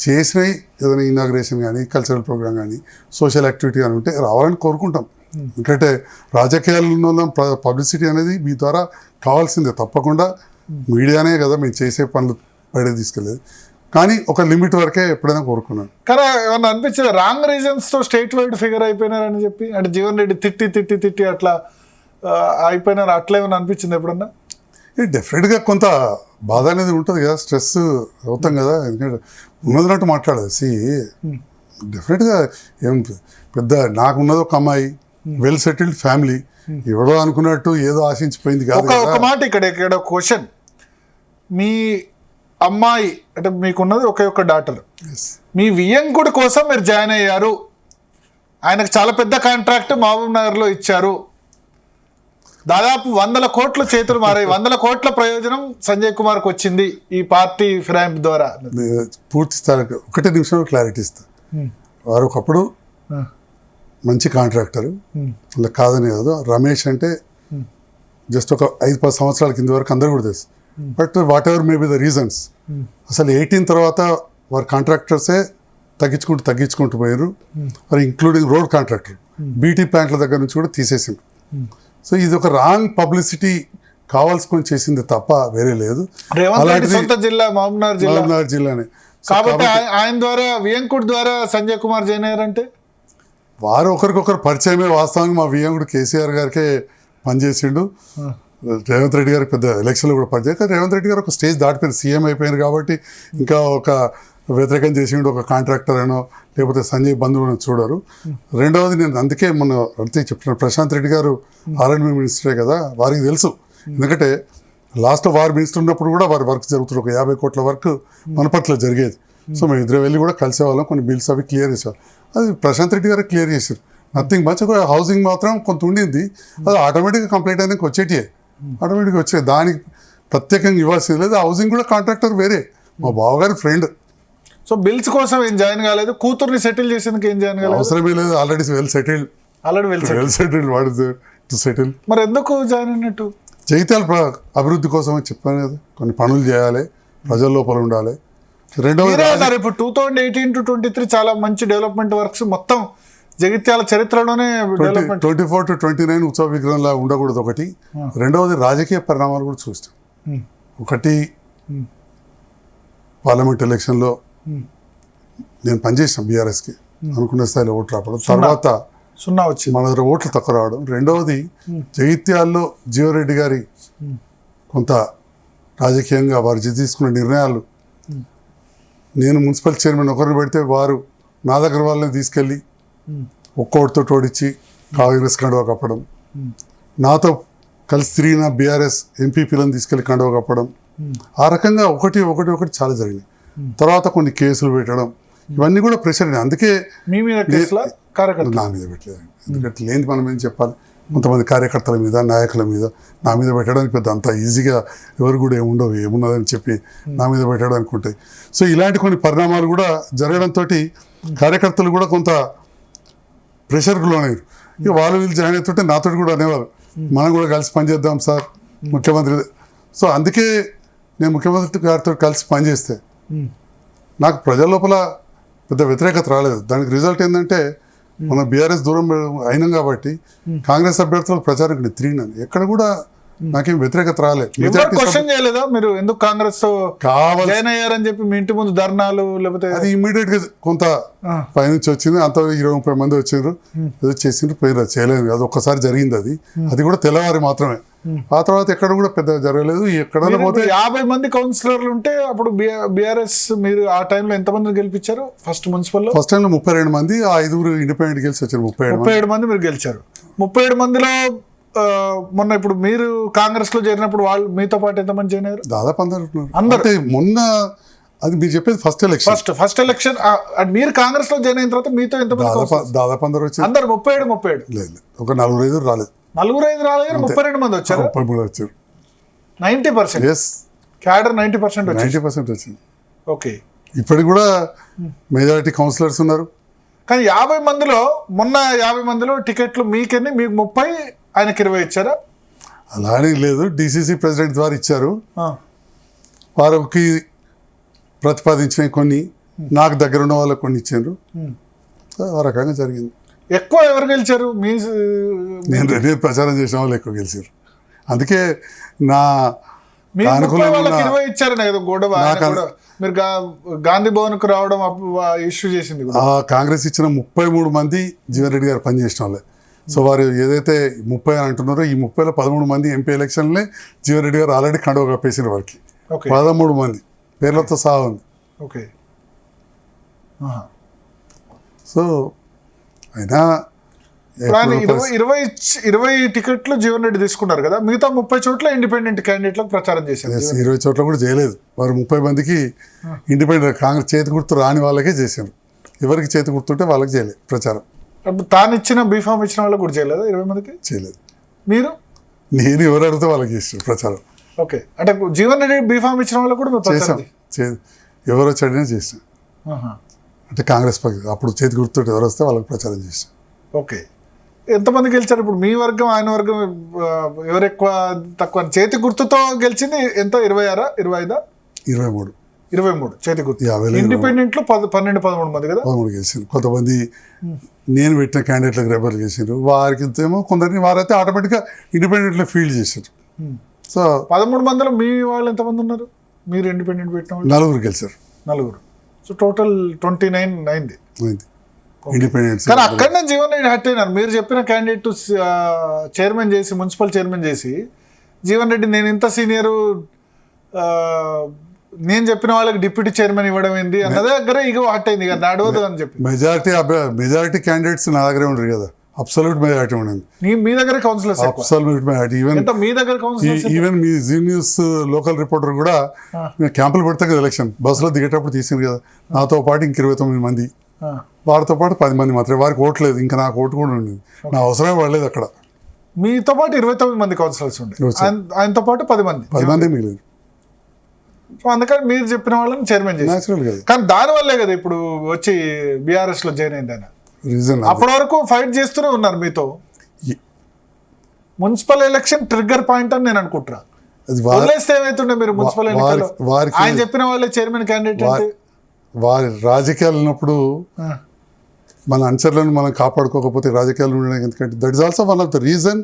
చేసినవి ఏదైనా ఇనాగ్రేషన్ కానీ కల్చరల్ ప్రోగ్రామ్ కానీ సోషల్ యాక్టివిటీ కానీ ఉంటే రావాలని కోరుకుంటాం. ఎందుకంటే రాజకీయాల్లో పబ్లిసిటీ అనేది మీ ద్వారా కావాల్సిందే, తప్పకుండా మీడియానే కదా మేము చేసే పనులు బయట తీసుకెళ్ళేది. కానీ ఒక లిమిట్ వరకే ఎప్పుడైనా కోరుకున్నాను. కానీ ఏమన్నా అనిపించింది రాంగ్ రీజన్స్తో స్టేట్ వైడ్ ఫిగర్ అయిపోయినారని చెప్పి, అంటే జీవన్ రెడ్డి తిట్టి అట్లా అయిపోయినారు, అట్లా ఏమైనా అనిపించింది ఎప్పుడన్నా? డెఫినెట్గా కొంత బాధ అనేది ఉంటుంది కదా, స్ట్రెస్ అవుతాం కదా. ఎందుకంటే ఉన్నదినట్టు మాట్లాడదు. డెఫినెట్గా ఏం పెద్ద నాకున్నది ఒక అమ్మాయి, వెల్ సెటిల్డ్ ఫ్యామిలీ, ఎవడో అనుకున్నట్టు ఏదో ఆశించిపోయింది కాదు. ఒక మాట ఇక్కడ క్వశ్చన్, మీ అమ్మాయి అంటే మీకున్నది ఒకే డాటర్, మీ వియ్యంకుడి కోసం మీరు జాయిన్ అయ్యారు, ఆయనకు చాలా పెద్ద కాంట్రాక్ట్ మహబూబ్ నగర్లో ఇచ్చారు, దాదాపు 100 కోట్ల చేతులు మారాయి, 100 కోట్ల ప్రయోజనం సంజయ్ కుమార్కి వచ్చింది ఈ పార్టీ ఫిరాయింపు ద్వారా. పూర్తి స్థాయికి ఒకటే నిమిషంలో క్లారిటీ ఇస్తా. వారు ఒకప్పుడు మంచి కాంట్రాక్టర్, అలా కాదని కాదు. రమేష్ అంటే జస్ట్ ఒక 5-10 సంవత్సరాల కింద వరకు అందరూ కూడా తెలుసు. But what ever may be the reasons, అసలు 18 తర్వాత వారి కాంట్రాక్టర్సే తగ్గించుకుంటూ పోయారు. మరి ఇంక్లూడింగ్ రోడ్ కాంట్రాక్టర్, బీటీ ప్లాంట్ల దగ్గర నుంచి కూడా తీసేసింది. సో ఇది ఒక రాంగ్ పబ్లిసిటీ కావాల్సుకొని చేసింది తప్ప వేరే లేదు. మహబూబ్నగర్ జిల్లానే కాబట్టి ఆయన ద్వారా వియ్యంకుడి ద్వారా సంజయ్ కుమార్ జాయిన్ అయ్యారంటే వారు ఒకరికొకరు పరిచయమే. వాస్తవానికి మా వియ్యంకుడు కేసీఆర్ గారికే పనిచేసిండు, రేవంత్ రెడ్డి గారికి పెద్ద ఎలక్షన్లో కూడా పనిచేయక రేవంత్ రెడ్డి గారు ఒక స్టేజ్ దాటిపోయింది, సీఎం అయిపోయింది కాబట్టి ఇంకా ఒక వ్యతిరేకం చేసిండు ఒక కాంట్రాక్టర్ అనో లేకపోతే సంజయ్ బంధువులను చూడరు. రెండవది నేను అందుకే మొన్న అంతే చెప్తున్నాను, ప్రశాంత్ రెడ్డి గారు ఆర్ఎండ్బి మినిస్టరే కదా, వారికి తెలుసు. ఎందుకంటే లాస్ట్లో వారు మినిస్టర్ ఉన్నప్పుడు కూడా వారి వర్క్ జరుగుతుంది, ఒక 50 కోట్ల వర్క్ మనపట్ల జరిగేది. సో మేము ఇద్దరు వెళ్ళి కూడా కలిసేవాళ్ళం, కొన్ని బిల్స్ అవి క్లియర్ చేసేవాళ్ళం. అది ప్రశాంత్ రెడ్డి గారు క్లియర్ చేశారు. Nothing much. ఒక హౌసింగ్ మాత్రం కొంత ఉండింది, అది ఆటోమేటిక్గా కంప్లీట్ అయినాక వచ్చేటియే, ఆటోమేటిక్గా వచ్చేది, దానికి ప్రత్యేకంగా ఇవ్వాల్సింది లేదు. హౌసింగ్ కూడా కాంట్రాక్టర్ వేరే మా బావగారి ఫ్రెండ్. సో బిల్స్ కోసం ఏం జాయిన్ కాలేదు, కూతుర్ని సెటిల్ చేసేందుకు ఏం జాయిన్ కాలేదు, అవసరమే లేదు. ఆల్రెడీ వెల్ సెటిల్డ్ వాడు టు సెటిల్. మరి ఎందుకు జాయిన్ అయినట్టు? జగిత్యాల అభివృద్ధి కోసం అని చెప్పాను కదా, కొన్ని పనులు చేయాలి, ప్రజల లోపల ఉండాలి. రెండవది ఇప్పుడు 2018 to 2023 చాలా మంచి డెవలప్మెంట్ వర్క్స్ మొత్తం జగిత్యాల చరిత్రలోనే 24 to 29 ఉత్సవ విగ్రహంలా ఉండకూడదు ఒకటి. రెండవది రాజకీయ పరిణామాలు కూడా చూస్తాం. ఒకటి పార్లమెంట్ ఎలక్షన్లో నేను పనిచేసాను బీఆర్ఎస్కి, అనుకున్న స్థాయిలో ఓట్లు రావడం, తర్వాత 0 వచ్చింది, మన దగ్గర ఓట్లు తక్కువ రావడం. రెండవది జగిత్యాల్లో జీవరెడ్డి గారి కొంత రాజకీయంగా వారు తీసుకున్న నిర్ణయాలు, నేను మున్సిపల్ చైర్మన్ ఒకరిని పెడితే వారు నా దగ్గర వాళ్ళని తీసుకెళ్ళి ఒక్కోటితో ఓడించి కాంగ్రెస్ కండువా కప్పడం, నాతో కలిసి తిరిగిన బీఆర్ఎస్ ఎంపీపీలను తీసుకెళ్ళి కండువా కప్పడం, ఆ రకంగా ఒకటి చాలా జరిగినాయి. తర్వాత కొన్ని కేసులు పెట్టడం, ఇవన్నీ కూడా ప్రెషర్. అందుకే నా మీద పెట్టలేదు. ఎందుకంటే లేని మనం ఏం చెప్పాలి, కొంతమంది కార్యకర్తల మీద నాయకుల మీద నా మీద పెట్టడానికి పెద్ద అంత ఈజీగా ఎవరు కూడా ఏముండవు, ఏమున్నదని చెప్పి నా మీద పెట్టడానికి ఉంటాయి. సో ఇలాంటి కొన్ని పరిణామాలు కూడా జరగడంతో కార్యకర్తలు కూడా కొంత ప్రెషర్కి లోనయ్యారు. ఇక వాళ్ళు వీళ్ళు జాయిన్ అవుతుంటే నాతో కూడా అనేవారు, మనం కూడా కలిసి పనిచేద్దాం సార్ ముఖ్యమంత్రి. సో అందుకే నేను ముఖ్యమంత్రి గారితో కలిసి పనిచేస్తే నాకు ప్రజల లోపల పెద్ద వ్యతిరేకత రాలేదు. దానికి రిజల్ట్ ఏంటంటే మనం బీఆర్ఎస్ దూరం అయినాం కాబట్టి కాంగ్రెస్ అభ్యర్థులకు ప్రచారం తిరిగినాను, ఎక్కడ కూడా నాకేం వ్యతిరేకత రాలేదు. క్వశ్చన్ చేయలేదా మీరు ఎందుకు కాంగ్రెస్ జాయిన్ అయ్యారని చెప్పి మీ ఇంటి ముందు ధర్నాలు? లేకపోతే అది ఇమీడియట్ గా కొంత పైనుంచి వచ్చింది, అంత 20-30 మంది వచ్చారు, ఏదో చేసిండ్రు పోయినారు, చేయలేదు. అది ఒక్కసారి జరిగింది, అది కూడా తెల్లవారి మాత్రమే. ఆ తర్వాత ఎక్కడ కూడా పెద్ద జరగలేదు. ఎక్కడ 50 మంది కౌన్సిలర్లు ఉంటే అప్పుడు బీఆర్ఎస్ మీరు ఆ టైంలో ఎంత మందిని గెలిపించారు? ఫస్ట్ మున్సిపల్ ఫస్ట్ టైంలో 32 మంది, 5 ఇండిపెండెంట్ గెలిచి వచ్చారు. 37 మంది మీరు గెలిచారు. 37 మందిలో మొన్న ఇప్పుడు మీరు కాంగ్రెస్ లో చేరినప్పుడు వాళ్ళు మీతో పాటు ఎంతమంది జాయిన్ అయ్యారు? దాదాపు అందరూ. మొన్న అది మీరు చెప్పేది ఫస్ట్ ఎలక్షన్ మీరు కాంగ్రెస్ లో జాయిన్ అయిన తర్వాత మీతో ఎంతమంది? దాదాపు అందరూ వచ్చారు. అందరు 37 లేదు, ఒక 4-5 రాలేదు. 4-5 రాలేదు, 32 మంది వచ్చారు. 33 వచ్చారు. 90% క్యాడర్ 90% వచ్చింది. ఓకే, ఇప్పటికి కూడా మెజారిటీ కౌన్సిలర్స్ ఉన్నారు. కానీ 50 మందిలో మొన్న 50 మందిలో టికెట్లు మీకెన్ని? మీకు 30, ఆయనకి 20 ఇచ్చారా? అలానే లేదు, డిసిసి ప్రెసిడెంట్ ద్వారా ఇచ్చారు. వారికి ప్రతిపాదించిన కొన్ని నాకు దగ్గర ఉన్న వాళ్ళకి కొన్ని ఇచ్చారు. సో ఆ రకంగా జరిగింది. ఎక్కువ ఎవరు గెలిచారు? నేను ప్రచారం చేసిన వాళ్ళు ఎక్కువ గెలిచారు. అందుకే నా వాళ్ళకి 20 ఇచ్చారని కదా గొడవ. మీరు గాంధీ భవన్కు రావడం ఇష్యూ చేసింది. కాంగ్రెస్ ఇచ్చిన 33 మంది జీవన్ రెడ్డి గారు పనిచేసిన వాళ్ళే. సో వారు ఏదైతే 30 అని అంటున్నారో ఈ 30లో 13 మంది ఎంపీ ఎలక్షన్లే జీవన్ రెడ్డి గారు ఆల్రెడీ కండువ కప్పేసిన వారికి. 13 మంది పేర్లతో సహా ఉంది. ఓకే. సో అయినా 20 టికెట్లు జీవన్ రెడ్డి తీసుకున్నారు కదా, మిగతా 30 చోట్ల ఇండిపెండెంట్ క్యాండిడేట్లకు ప్రచారం చేశారు. 20 చోట్ల కూడా చేయలేదు. వారు 30 మందికి ఇండిపెండెంట్ కాంగ్రెస్ చేతి గుర్తు రాని వాళ్ళకే చేశారు. ఎవరికి చేతి గుర్తుంటే వాళ్ళకి చేయలేదు ప్రచారం. తాను ఇచ్చిన బీఫామ్ ఇచ్చిన వాళ్ళకి కూడా చేయలేదు. 20 మందికి చేయలేదు. నేను ఎవరు అడిగితే వాళ్ళకి చేశారు ప్రచారం. ఓకే. అంటే జీవన్ రెడ్డి బీఫామ్ ఇచ్చిన వాళ్ళకి కూడా చేశాం. ఎవరు వచ్చి అడిగినా చేసాం. అంటే కాంగ్రెస్ అప్పుడు చేతి గుర్తుంటే ఎవరు వస్తే వాళ్ళకి ప్రచారం చేశాం. ఓకే. ఎంతమంది గెలిచారు ఇప్పుడు? మీ వర్గం ఆయన వర్గం ఎవరు ఎక్కువ తక్కువ? చేతి గుర్తుతో గెలిచింది ఎంత? 26, 25, 23 చేతి గుర్తు. ఇండిపెండెంట్ లో 12-13 మంది కదా 13 గెలిచారు. కొంతమంది నేను పెట్టిన క్యాండిడేట్లకు రెబర్లు గెలిచారు. వారికి ఏమో కొందరిని వారైతే ఆటోమేటిక్గా ఇండిపెండెంట్లో ఫీల్డ్ చేశారు. సో 13 మందిలో మీ వాళ్ళు ఎంతమంది ఉన్నారు? మీరు ఇండిపెండెంట్ పెట్టిన వాళ్ళు 4 గెలిచారు. 4. సో టోటల్ 29 అయింది. ఇండిపెండెంట్. కానీ అక్కడనే జీవన్ రెడ్డి హట్ అయినారు. మీరు చెప్పిన క్యాండిడేట్ చైర్మన్ చేసి, మున్సిపల్ చైర్మన్ చేసి, జీవన్ రెడ్డి నేను ఇంత సీనియరు, నేను చెప్పిన వాళ్ళకి డిప్యూటీ చైర్మన్ ఇవ్వడం ఏంది అన్న దగ్గర ఇగో హట్ అయింది కదా, నడవదు అని చెప్పి. మెజారిటీ క్యాండిడేట్స్ నా దగ్గరే ఉండరు కదా. అబ్సల్యూట్ మెజారిటీ ఉండింది మీ దగ్గర. Counsellors absolute majority. మీ దగ్గర ఈవెన్ మీ జీ న్యూస్ లోకల్ రిపోర్టర్ కూడా క్యాంపులు పెడతా కదా ఎలక్షన్ బస్సులో దిగేటప్పుడు తీసింది కదా. నాతో పాటు ఇంక 29 మంది, వారితో పాటు 10 మంది మాత్రమే. వారికి ఓటు లేదు. ఇంకా నాకు ఓటు కూడా ఉండేది. నా అవసరమే పడలేదు అక్కడ. మీతో పాటు 29 మంది కౌన్సిలర్స్ ఉండే, ఆయనతో పాటు 10 మంది మిగిలేదు. సో అందుకని మీరు చెప్పిన వాళ్ళని చైర్మన్ చేశారు. కానీ దానివల్లే కదా ఇప్పుడు వచ్చి బీఆర్ఎస్ లో జాయిన్ అయింది ఆయన. రీజన్ అప్పటి వరకు ఫైట్ చేస్తూనే ఉన్నారు మీతో. మున్సిపల్ ఎలక్షన్ ట్రిగ్గర్ పాయింట్ అని నేను అనుకుంటున్నా. వదిలేస్తే ఏమైతుండే మీరు మున్సిపల్ ఎన్నికల్లో ఆయన చెప్పిన వాళ్ళే చైర్మన్ క్యాండిడేట్ అంటే. వారి రాజకీయాలు ఉన్నప్పుడు మన అనుచరులను మనం కాపాడుకోకపోతే రాజకీయాలు ఉండడానికి ఎందుకంటే that is also one of the reason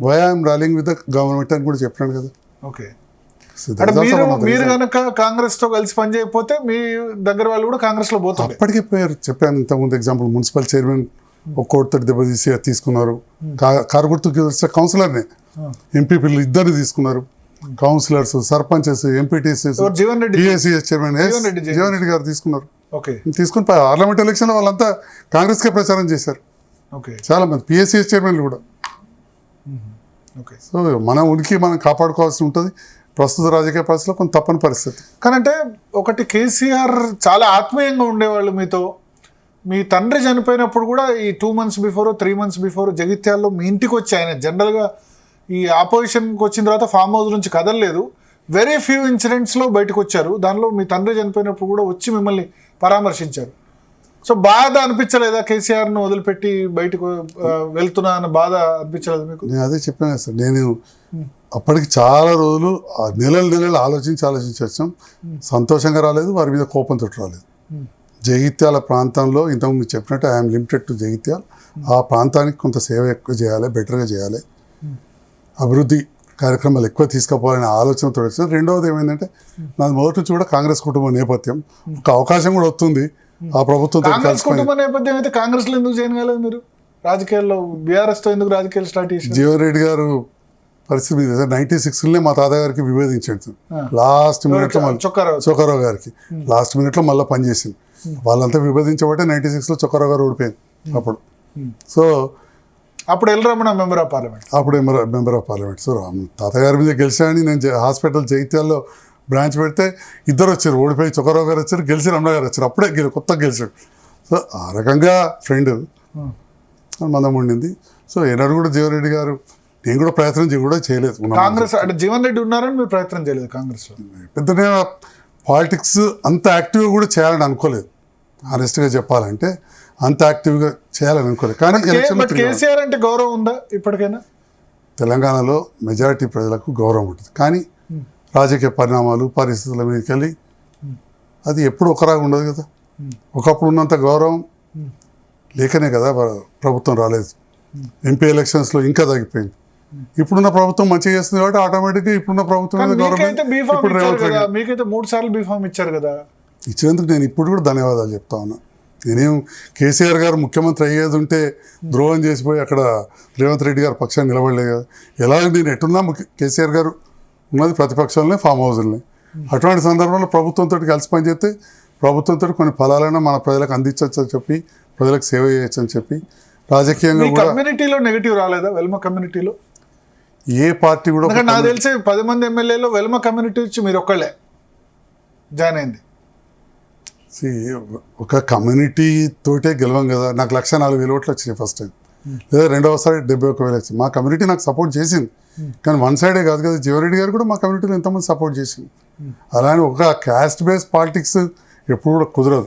why I'm rallying with the government అని కూడా చెప్పాను కదా. ఓకే. మీరు కనుక కాంగ్రెస్ తో కలిసి పనిచేయకపోతే మీ దగ్గర వాళ్ళు కూడా కాంగ్రెస్ లో పోతారు. అప్పటికే పోయారు. చెప్పాను ఇంతకుముందు ఎగ్జాంపుల్ మున్సిపల్ చైర్మన్ ఒక కోటితో దెబ్బతీసి తీసుకున్నారు. కారు గుర్తుకు కౌన్సిలర్నే ఎంపీపీలు 2 తీసుకున్నారు. Councillors, sarpanches, MPTCs, TSCS chairman Jeevan Reddy గారు తీసుకున్నారు. తీసుకుని పార్లమెంట్ ఎలక్షన్ వాళ్ళంతా కాంగ్రెస్ కే ప్రచారం చేశారు. చాలా మంది పిఎస్సీఎస్ చైర్మన్లు కూడా. సో మన ఉనికి మనం కాపాడుకోవాల్సి ఉంటుంది. ప్రస్తుత రాజకీయ పరిస్థితిలో కొంత తప్పని పరిస్థితి. కానంటే ఒకటి, కేసీఆర్ చాలా ఆత్మీయంగా ఉండేవాళ్ళు మీతో. మీ తండ్రి చనిపోయినప్పుడు కూడా ఈ 2 months బిఫోర్ 3 months బిఫోర్ జగిత్యాల్లో మీ ఇంటికి వచ్చి ఆయన జనరల్గా ఈ ఆపోజిషన్కి వచ్చిన తర్వాత ఫామ్ హౌస్ నుంచి కదలలేదు. వెరీ ఫ్యూ ఇన్సిడెంట్స్లో బయటకు వచ్చారు. దానిలో మీ తండ్రి చనిపోయినప్పుడు కూడా వచ్చి మిమ్మల్ని పరామర్శించారు. సో బాధ అనిపించలేదా? కేసీఆర్ను వదిలిపెట్టి బయటకు వెళ్తున్నా అన్న బాధ అనిపించలేదు మీకు? నేను అదే చెప్పాను సార్. నేను అప్పటికి చాలా రోజులు నెలలు ఆలోచించి వచ్చాం. సంతోషంగా రాలేదు, వారి మీద కోపంతో రాలేదు. జగిత్యాల ప్రాంతంలో ఇంతకుముందు చెప్పినట్టు ఐఎమ్ లిమిటెడ్ టు జగిత్యాల. ఆ ప్రాంతానికి కొంత సేవ ఎక్కువ చేయాలి, బెటర్గా చేయాలి, అభివృద్ధి కార్యక్రమాలు ఎక్కువ తీసుకుపోవాలనే ఆలోచనతో వచ్చింది. రెండవది ఏమైందంటే నాది మొదటి నుంచి కూడా కాంగ్రెస్ కుటుంబ నేపథ్యం. ఒక అవకాశం కూడా వస్తుంది ఆ ప్రభుత్వం. కుటుంబ నేపథ్యం అయితే కాంగ్రెస్ లో ఎందుకు జాయిన్ కాలేదు మీరు? రాజకీయాల్లో బీఆర్ఎస్ తో ఎందుకు రాజకీయాలు స్టార్ట్ చేశారు? జీవన్ రెడ్డి గారు పరిస్థితి మీద 96 మా తాతగారికి విభేదించాడు. లాస్ట్ మినిట్ లో చొక్కారావు గారికి లాస్ట్ మినిట్ లో మళ్ళీ పనిచేసింది. వాళ్ళంతా విభేదించబట్టే 96 చొక్కారావు గారు ఓడిపోయింది అప్పుడు. సో అప్పుడు L Ramana member of parliament. Member of parliament. So తాతగారి మీద గెలిచానని నేను హాస్పిటల్ జగిత్యాల్లో బ్రాంచ్ పెడితే 2 వచ్చారు. ఓడిపోయి చొక్కారావు గారు వచ్చారు, గెలిచి రమణ గారు వచ్చారు. అప్పుడే కొత్తగా గెలిచాడు. సో ఆ రకంగా ఫ్రెండ్ మందం ఉండింది. సో ఏనాడు కూడా జీవన్ రెడ్డి గారు నేను కూడా ప్రయత్నం కూడా చేయలేదు. కాంగ్రెస్ అంటే జీవన్ రెడ్డి ఉన్నారని మీరు ప్రయత్నం చేయలేదు కాంగ్రెస్లో? పెద్దనే పాలిటిక్స్ అంత యాక్టివ్గా కూడా చేయాలని అనుకోలేదు. ఆనెస్ట్గా చెప్పాలంటే అంత యాక్టివ్గా చేయాలని అనుకోలేదు. కానీ కేసీఆర్ అంటే గౌరవం ఉందా ఇప్పటికైనా? తెలంగాణలో మెజారిటీ ప్రజలకు గౌరవం ఉంటుంది. కానీ రాజకీయ పరిణామాలు, పరిస్థితుల మీదకి వెళ్ళి అది ఎప్పుడు ఒకలాగా ఉండదు కదా. ఒకప్పుడు ఉన్నంత గౌరవం లేకనే కదా ప్రభుత్వం రాలేదు. ఎంపీ ఎలక్షన్స్లో ఇంకా తగ్గిపోయింది. ఇప్పుడున్న ప్రభుత్వం మంచిగా చేస్తుంది కాబట్టి ఆటోమేటిక్గా ఇప్పుడున్న ప్రభుత్వం మీద గౌరవం. మీకైతే బీఫామ్ ఇప్పుడు ఇచ్చారు రేవంత్ రెడ్డి కదా, మీకైతే 3 సార్లు బీఫామ్ ఇచ్చారు కదా. ఇచ్చినందుకు నేను ఇప్పుడు కూడా ధన్యవాదాలు చెప్తా ఉన్నా. నేనేం కేసీఆర్ గారు ముఖ్యమంత్రి అయ్యేది ఉంటే ద్రోహం చేసిపోయి అక్కడ రేవంత్ రెడ్డి గారు పక్షాన్ని నిలబడలేదు కదా. ఎలా నేను ఎట్టున్నా కేసీఆర్ గారు ఉన్నది ప్రతిపక్షంలోనే, ఫామ్ హౌస్లోనే. అటువంటి సందర్భంలో ప్రభుత్వంతో కలిసి పనిచేస్తే ప్రభుత్వంతో కొన్ని ఫలాలైనా మన ప్రజలకు అందించవచ్చు అని చెప్పి, ప్రజలకు సేవ చేయొచ్చు అని చెప్పి, రాజకీయంగా మీ కూడా కమ్యూనిటీలో నెగిటివ్ రాలేదా? వెల్మ కమ్యూనిటీలో ఏ పార్టీ కూడా ఎందుకంటే నాకు తెలిసి 10 మంది ఎమ్మెల్యేలో వెల్మ కమ్యూనిటీ నుంచి మీరు ఒక్కళ్ళే జాయిన్ అయింది. ఒక కమ్యూనిటీ తోటే గెలవం కదా. నాకు 1,04,000 ఓట్లు వచ్చినాయి ఫస్ట్ టైం, లేదా రెండవసారి 71,000 వచ్చింది. మా కమ్యూనిటీ నాకు సపోర్ట్ చేసింది, కానీ వన్ సైడే కాదు కదా. జీవరెడ్డి గారు కూడా మా కమ్యూనిటీలో ఎంతమంది సపోర్ట్ చేసింది. అలానే ఒక క్యాస్ట్ బేస్డ్ పాలిటిక్స్ ఎప్పుడు కూడా కుదరదు.